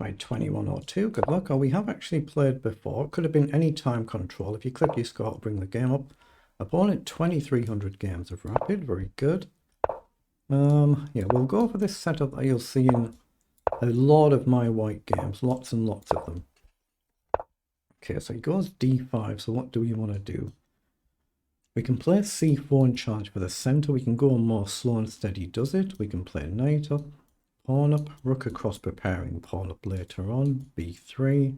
Right, 2102, good luck. Oh, we have actually played before. Could have been any time control. If you click your score, it'll bring the game up. Opponent 2300 games of rapid, very good. Yeah, we'll go for this setup that you'll see in a lot of my white games, lots and lots of them. Okay, so he goes d5, so what do we want to do? We can play c4 and challenge for the center. We can go more slow and steady does it. We can play knight up, pawn up, rook across preparing pawn up later on, b3,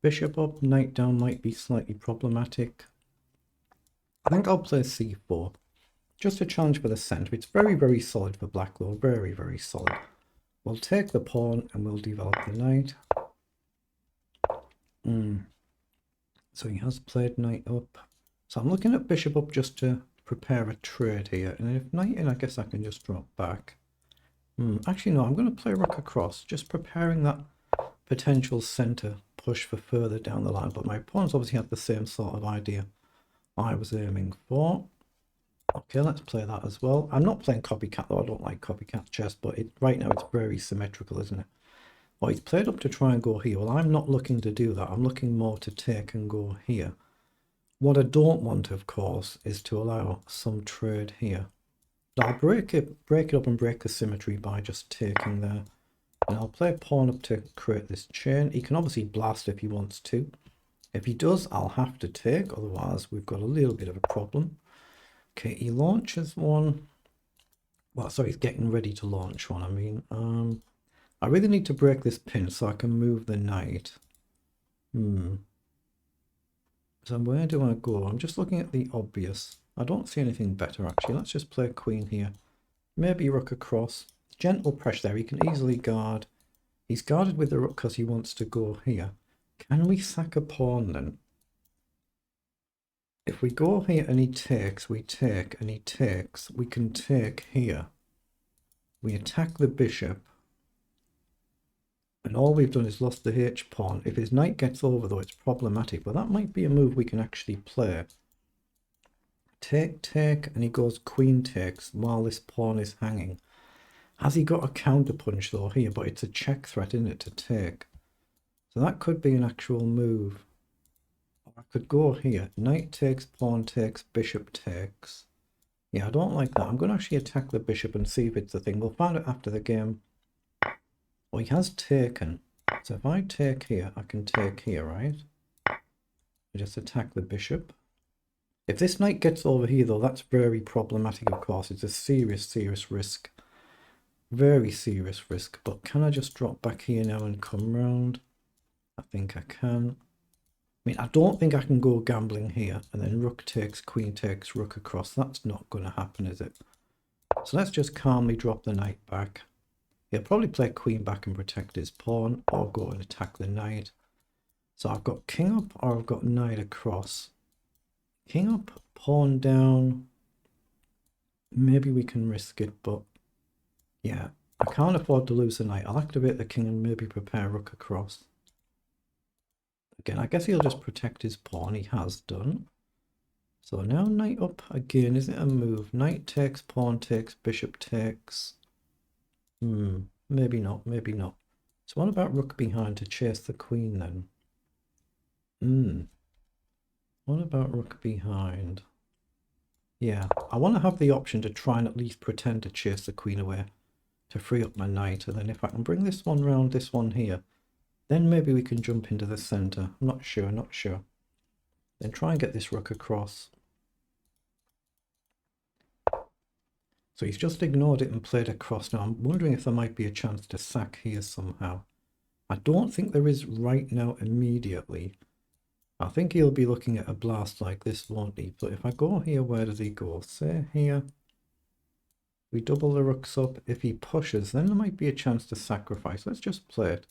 bishop up, knight down might be slightly problematic. I think I'll play c4, just to challenge for the center. It's very, very solid for black though, very, very solid. We'll take the pawn and we'll develop the knight. So he has played knight up. So I'm looking at bishop up just to prepare a trade here. And if knight in, I guess I can just drop back. Actually, no, I'm going to play rook across, just preparing that potential center push for further down the line. But my opponents obviously had the same sort of idea I was aiming for. Okay, let's play that as well. I'm not playing copycat though. I don't like copycat chess, but right now it's very symmetrical, isn't it? Well, he's played up to try and go here. Well, I'm not looking to do that. I'm looking more to take and go here. What I don't want, of course, is to allow some trade here. I'll break it up and break the symmetry by just taking there. And I'll play pawn up to create this chain. He can obviously blast if he wants to. If he does, I'll have to take. Otherwise, we've got a little bit of a problem. Okay, he launches one. Well, sorry, he's getting ready to launch one. I mean, I really need to break this pin so I can move the knight. So where do I go? I'm just looking at the obvious. I don't see anything better actually. Let's just play queen here. Maybe rook across. Gentle pressure there. He can easily guard. He's guarded with the rook because he wants to go here. Can we sack a pawn then? If we go here and he takes, we take, and he takes, we can take here. We attack the bishop. And all we've done is lost the h-pawn. If his knight gets over though, it's problematic. But that might be a move we can actually play. Take, take, and he goes queen takes while this pawn is hanging. Has he got a counter punch though here? But it's a check threat, isn't it, to take? So that could be an actual move. I could go here. Knight takes, pawn takes, bishop takes. Yeah, I don't like that. I'm going to actually attack the bishop and see if it's a thing. We'll find out after the game. Well, he has taken. So if I take here, I can take here, right? I just attack the bishop. If this knight gets over here, though, that's very problematic, of course. It's a serious, serious risk. Very serious risk. But can I just drop back here now and come round? I think I can. I mean, I don't think I can go gambling here. And then rook takes, queen takes, rook across. That's not going to happen, is it? So let's just calmly drop the knight back. He'll probably play queen back and protect his pawn, or go and attack the knight. So I've got king up, or I've got knight across. King up, pawn down. Maybe we can risk it, but yeah, I can't afford to lose the knight. I'll activate the king and maybe prepare rook across. Again, I guess he'll just protect his pawn. He has done. So now knight up again. Is it a move? Knight takes, pawn takes, bishop takes. Maybe not, maybe not. So what about rook behind to chase the queen then? What about rook behind? Yeah, I want to have the option to try and at least pretend to chase the queen away to free up my knight. And then if I can bring this one round this one here, then maybe we can jump into the center. I'm not sure, not sure. Then try and get this rook across. So he's just ignored it and played across. Now I'm wondering if there might be a chance to sack here somehow. I don't think there is right now immediately. I think he'll be looking at a blast like this, won't he? But if I go here, where does he go? Say here. We double the rooks up. If he pushes, then there might be a chance to sacrifice. Let's just play it.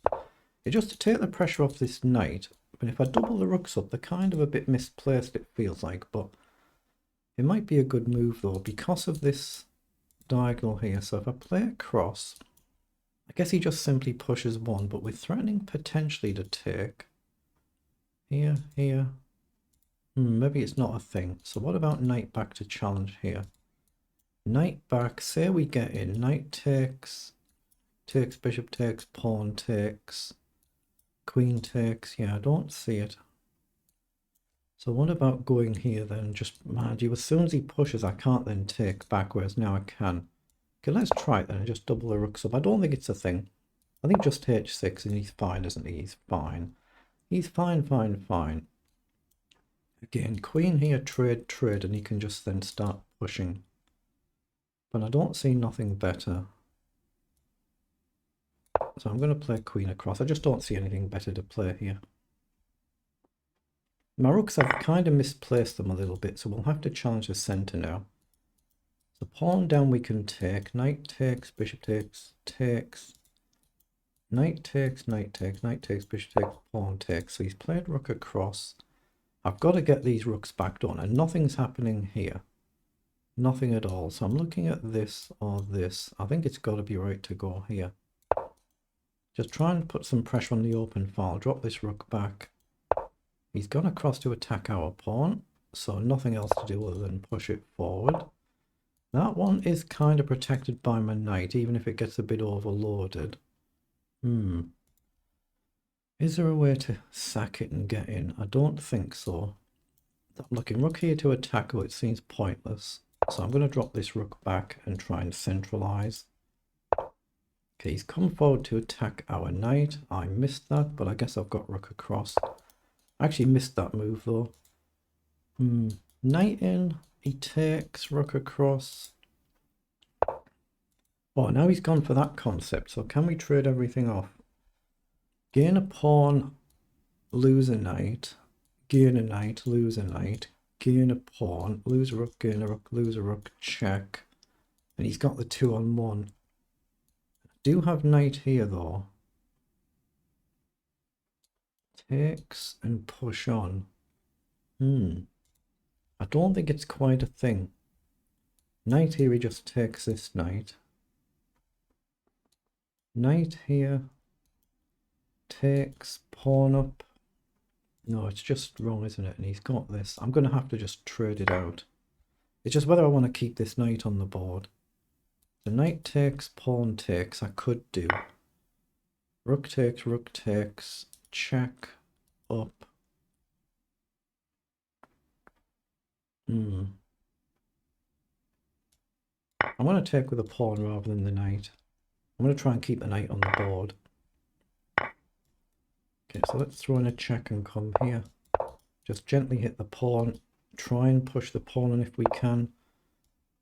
It's just to take the pressure off this knight. But if I double the rooks up, they're kind of a bit misplaced, it feels like. But it might be a good move though, because of this diagonal here. So if I play across, I guess he just simply pushes one, but we're threatening potentially to take here, here. Maybe it's not a thing. So what about knight back to challenge here? Knight back, say we get in, knight takes, Takes, bishop takes, pawn takes, queen takes. Yeah, I don't see it. So what about going here then? Just mind you, as soon as he pushes, I can't then take back, whereas now I can. Okay, let's try it then and just double the rooks up. I don't think it's a thing. I think just h6 and he's fine, isn't he? He's fine. He's fine, fine, fine. Again, queen here, trade, trade, and he can just then start pushing. But I don't see nothing better. So I'm going to play queen across. I just don't see anything better to play here. My rooks, I've kind of misplaced them a little bit, so we'll have to challenge the centre now. So pawn down we can take. Knight takes, bishop takes, takes. Knight takes, knight takes, knight takes, bishop takes, pawn takes. So he's played rook across. I've got to get these rooks back on, and nothing's happening here. Nothing at all. So I'm looking at this or this. I think it's got to be right to go here. Just try and put some pressure on the open file. Drop this rook back. He's gone across to attack our pawn, so nothing else to do other than push it forward. That one is kind of protected by my knight, even if it gets a bit overloaded. Is there a way to sack it and get in? I don't think so. I'm looking rook here to attack, oh, it seems pointless. So I'm going to drop this rook back and try and centralize. Okay, he's come forward to attack our knight. I missed that, but I guess I've got rook across. I actually missed that move though. Knight in, he takes, rook across. Oh, now he's gone for that concept. So can we trade everything off? Gain a pawn, lose a knight. Gain a knight, lose a knight. Gain a pawn, lose a rook, gain a rook, lose a rook, check. And he's got the 2-on-1. I do have knight here though. Takes and push on. I don't think it's quite a thing. Knight here, he just takes this knight. Knight here. Takes, pawn up. No, it's just wrong, isn't it? And he's got this. I'm going to have to just trade it out. It's just whether I want to keep this knight on the board. The knight takes, pawn takes, I could do. Rook takes, check, up. I'm going to take with a pawn rather than the knight. I'm going to try and keep the knight on the board. Okay, so let's throw in a check and come here. Just gently hit the pawn. Try and push the pawn in if we can.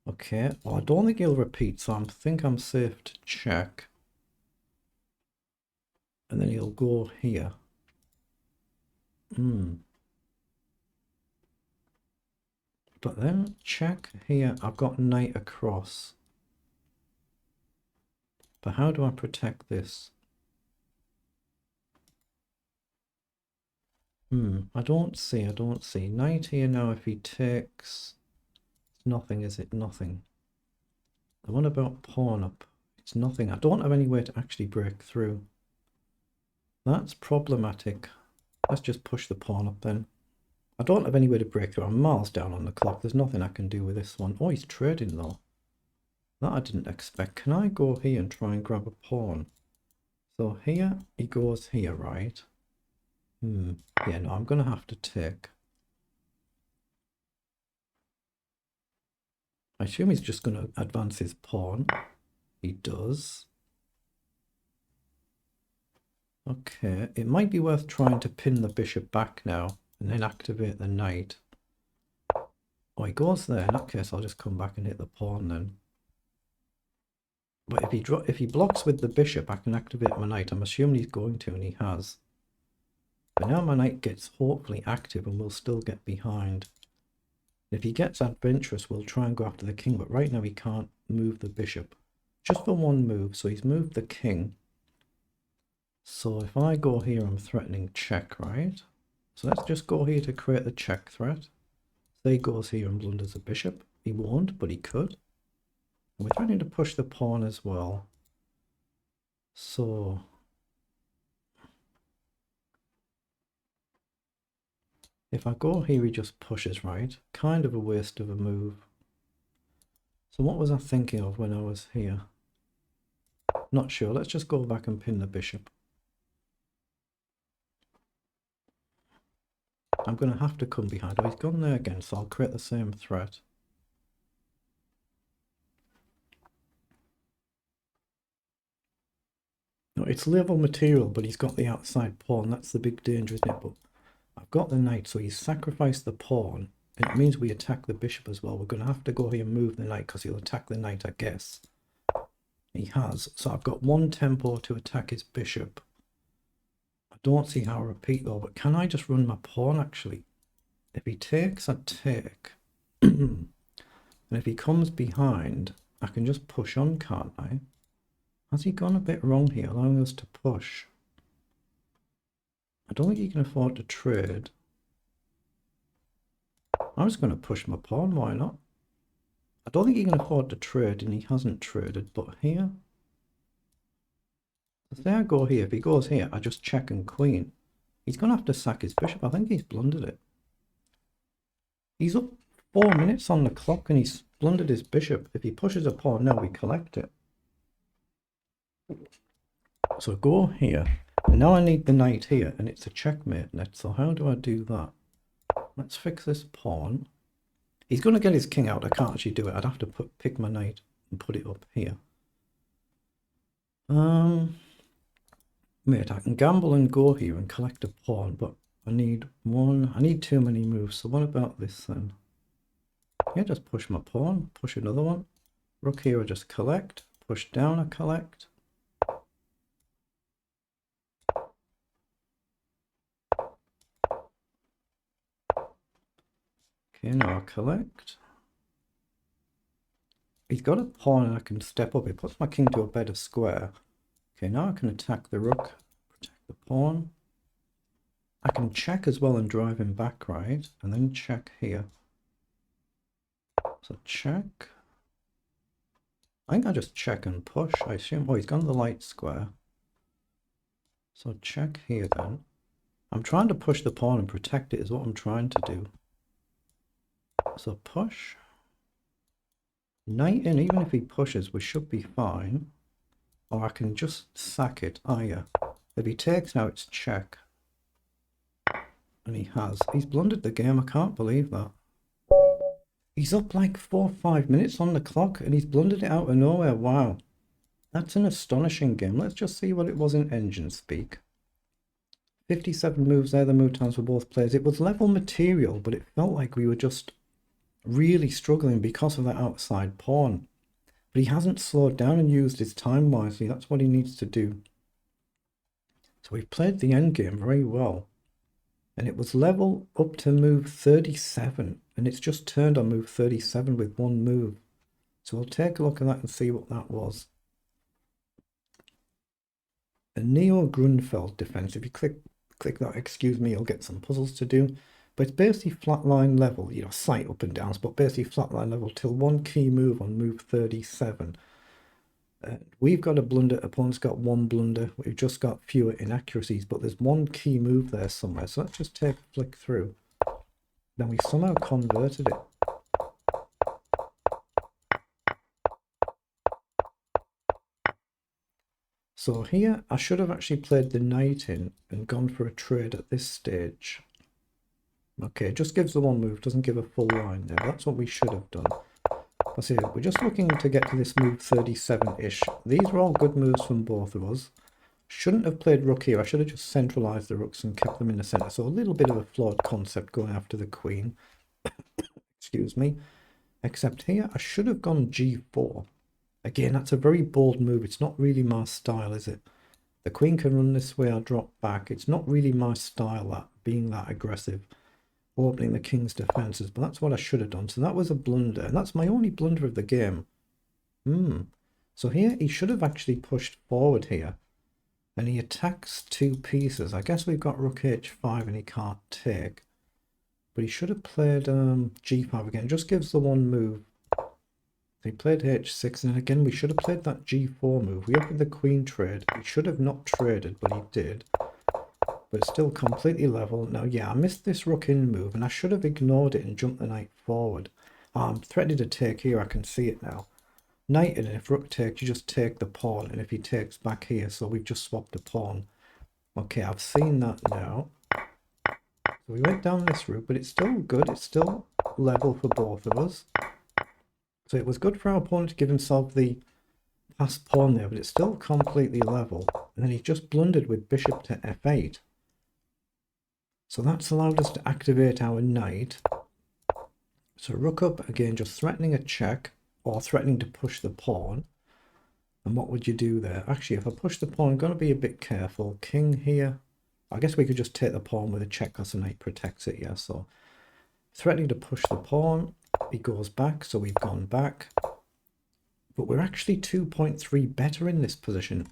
Okay, well I don't think he'll repeat, so I think I'm safe to check. And then he'll go here. But then check here, I've got knight across. But how do I protect this? I don't see. Knight here now, if he takes, it's nothing, is it? Nothing. The one about pawn up, it's nothing. I don't have any way to actually break through. That's problematic. Let's just push the pawn up then. I don't have any way to break through. I'm miles down on the clock. There's nothing I can do with this one. Oh, he's trading though. That I didn't expect. Can I go here and try and grab a pawn? So here, he goes here, right? Yeah, no, I'm going to have to take. I assume he's just going to advance his pawn. He does. Okay, it might be worth trying to pin the bishop back now and then activate the knight. Oh, he goes there. In that case, I'll just come back and hit the pawn then. But if he blocks with the bishop, I can activate my knight. I'm assuming he's going to, and he has. But now my knight gets hopefully active and we'll still get behind. If he gets adventurous, we'll try and go after the king. But right now he can't move the bishop. Just for one move. So he's moved the king. So if I go here, I'm threatening check, right? So let's just go here to create the check threat. So he goes here and blunders the bishop. He won't, but he could. And we're threatening to push the pawn as well. So if I go here, he just pushes, right? Kind of a waste of a move. So what was I thinking of when I was here? Not sure. Let's just go back and pin the bishop. I'm going to have to come behind. Oh, he's gone there again, so I'll create the same threat. No, it's level material, but he's got the outside pawn. That's the big danger, isn't it? But I've got the knight, so he's sacrificed the pawn. It means we attack the bishop as well. We're going to have to go here and move the knight because he'll attack the knight, I guess. He has. So I've got one tempo to attack his bishop. I don't see how I repeat though, but can I just run my pawn actually? If he takes, I take. And if he comes behind, I can just push on, can't I? Has he gone a bit wrong here, allowing us to push? I don't think he can afford to trade. I was going to push my pawn, why not? I don't think he can afford to trade, and he hasn't traded, but here... Say I go here, if he goes here, I just check and queen. He's going to have to sack his bishop. I think he's blundered it. He's up 4 minutes on the clock and he's blundered his bishop. If he pushes a pawn now, we collect it. So go here. And now I need the knight here, and it's a checkmate net. So how do I do that? Let's fix this pawn. He's going to get his king out. I can't actually do it. I'd have to pick my knight and put it up here. Mate, I can gamble and go here and collect a pawn, but I need too many moves. So what about this then? Yeah, just push my pawn, push another one. Rook here, I just collect. Push down, I collect. Okay, now I collect. He's got a pawn and I can step up. It puts my king to a better square. Okay, now I can attack the rook, protect the pawn. I can check as well and drive him back, right? And then check here. So check. I think I just check and push, I assume. Oh, he's gone to the light square. So check here then. I'm trying to push the pawn and protect it is what I'm trying to do. So push. Knight in, even if he pushes, we should be fine. Or I can just sack it. Ah, yeah. If he takes now, it's check. And he has. He's blundered the game. I can't believe that. He's up like 4 or 5 minutes on the clock and he's blundered it out of nowhere. Wow. That's an astonishing game. Let's just see what it was in engine speak. 57 moves there, the move times for both players. It was level material, but it felt like we were just really struggling because of that outside pawn. But he hasn't slowed down and used his time wisely. That's what he needs to do. So we've played the endgame very well. And it was level up to move 37. And it's just turned on move 37 with one move. So we'll take a look at that and see what that was. A Neo-Grunfeld defense. If you click that, excuse me, you'll get some puzzles to do. But it's basically flatline level, you know, slight up and downs, but basically flatline level till one key move on move 37. We've got a blunder, opponent's got one blunder. We've just got fewer inaccuracies, but there's one key move there somewhere. So let's just take a flick through. Then we somehow converted it. So here, I should have actually played the knight in and gone for a trade at this stage. Okay, it just gives the one move, doesn't give a full line there. That's what we should have done. I see, we're just looking to get to this move 37-ish. These were all good moves from both of us. Shouldn't have played rook here. I should have just centralized the rooks and kept them in the center. So a little bit of a flawed concept going after the queen. Excuse me. Except here, I should have gone g4. Again, that's a very bold move. It's not really my style, is it? The queen can run this way, I'll drop back. It's not really my style, that being that aggressive. Opening the king's defenses, but that's what I should have done. So that was a blunder, and that's my only blunder of the game. So here he should have actually pushed forward here, and he attacks two pieces. I guess we've got rook h5 and he can't take, but he should have played g5 again. It just gives the one move. He played h6, and again we should have played that g4 move. We offered the queen trade. He should have not traded, but he did. But it's still completely level. Now, yeah, I missed this rook in move, and I should have ignored it and jumped the knight forward. I'm threatening to take here, I can see it now. knight in, and if rook takes, you just take the pawn, and if he takes back here, so we've just swapped a pawn. Okay, I've seen that now. So we went down this route, but it's still good. It's still level for both of us. So it was good for our opponent to give himself the passed pawn there, but it's still completely level. And then he just blundered with bishop to f8. So that's allowed us to activate our knight. So rook up, again, just threatening a check or threatening to push the pawn. And what would you do there? Actually, if I push the pawn, I'm going to be a bit careful. King here. I guess we could just take the pawn with a check because the knight protects it, yeah. So threatening to push the pawn. He goes back, so we've gone back. But we're actually 2.3 better in this position.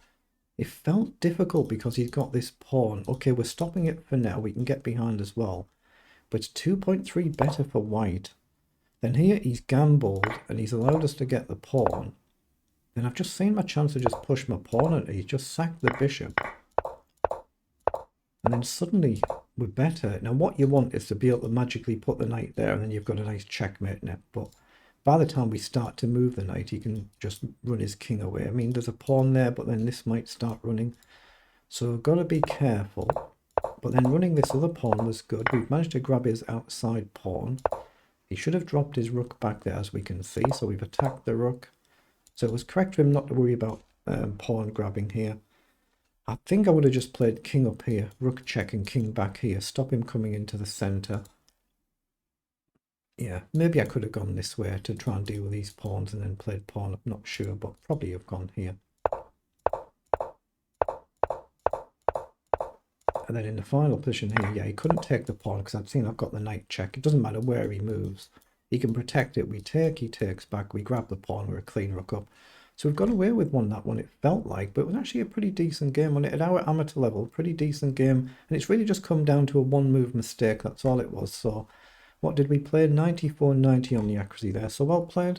It felt difficult because he's got this pawn. Okay, we're stopping it for now. We can get behind as well. But it's 2.3 better for white. Then here he's gambled and he's allowed us to get the pawn. Then I've just seen my chance to just push my pawn and he's just sacked the bishop. And then suddenly we're better. Now what you want is to be able to magically put the knight there and then you've got a nice checkmate net. But by the time we start to move the knight, he can just run his king away. I mean, there's a pawn there, but then this might start running. So we've got to be careful. But then running this other pawn was good. We've managed to grab his outside pawn. He should have dropped his rook back there, as we can see. So we've attacked the rook. So it was correct for him not to worry about pawn grabbing here. I think I would have just played king up here, rook check and king back here. Stop him coming into the center. Yeah, maybe I could have gone this way to try and deal with these pawns and then played pawn. I'm not sure, but probably have gone here. And then in the final position here, yeah, he couldn't take the pawn because I've seen I've got the knight check. It doesn't matter where he moves. He can protect it. We take, he takes back. We grab the pawn, we're a clean rook up. So we've got away with that one, it felt like, but it was actually a pretty decent game on it at our amateur level. Pretty decent game. And it's really just come down to a one move mistake. That's all it was. So what did we play? 94-90 on the accuracy there. So well played.